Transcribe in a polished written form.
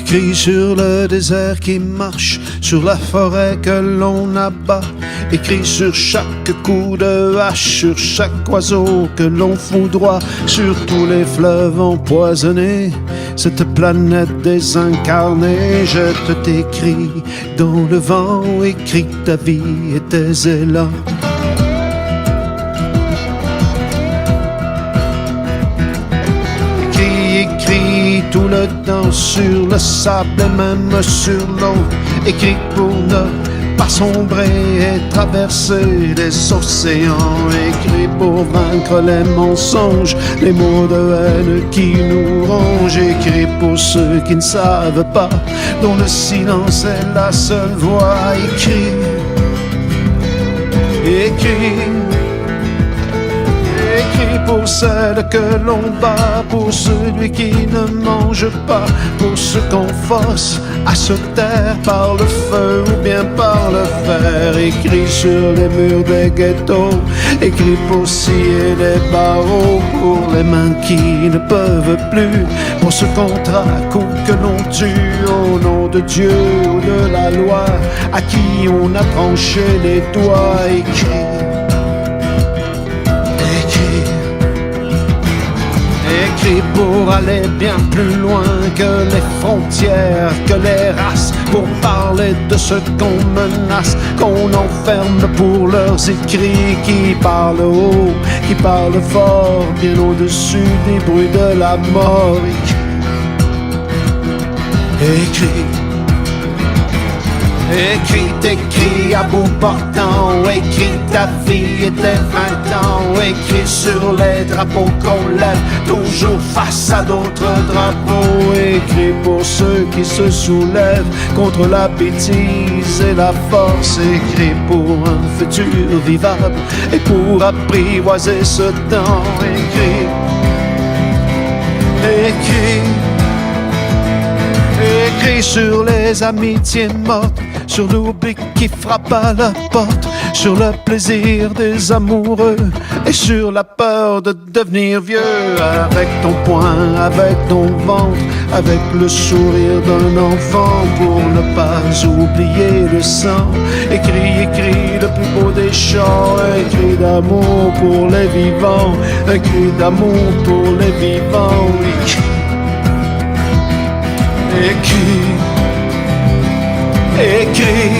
Écrit sur le désert qui marche, sur la forêt que l'on abat. Écrit sur chaque coup de hache, sur chaque oiseau que l'on foudroie, sur tous les fleuves empoisonnés, cette planète désincarnée. Je te décris dans le vent, écris ta vie et tes élans. Écrit tout le temps sur le sable et même sur l'eau. Écrit pour ne pas sombrer et traverser les océans. Écrit pour vaincre les mensonges, les mots de haine qui nous rongent. Écrit pour ceux qui ne savent pas, dont le silence est la seule voix. Écrit, écrit, écrit pour celle que l'on bat, pour celui qui ne mange pas, pour ceux qu'on force à se taire par le feu ou bien par le fer. Écrit sur les murs des ghettos, écrit pour scier les barreaux, pour les mains qui ne peuvent plus, pour ce qu'on traque ou que l'on tue au nom de Dieu ou de la loi, à qui on a tranché les doigts. Écrit, écrit pour aller bien plus loin que les frontières, que les races, pour parler de ce qu'on menace, qu'on enferme pour leurs écrits qui parlent haut, qui parlent fort, bien au-dessus des bruits de la mort. Écrit, écrit, écrit à bout portant, écrit ta vie et tes 20 ans, écrit sur les drapeaux qu'on lève, toujours face à d'autres drapeaux. Écrit pour ceux qui se soulèvent contre la bêtise et la force. Écrit pour un futur vivable et pour apprivoiser ce temps. Écrit, écrit, écrit sur les amitiés mortes, sur l'oubli qui frappe à la porte, sur le plaisir des amoureux et sur la peur de devenir vieux. Avec ton poing, avec ton ventre, avec le sourire d'un enfant, pour ne pas oublier le sang. Écrit, écrit le plus beau des chants, un cri d'amour pour les vivants, un cri d'amour pour les vivants. Écrit, écrit,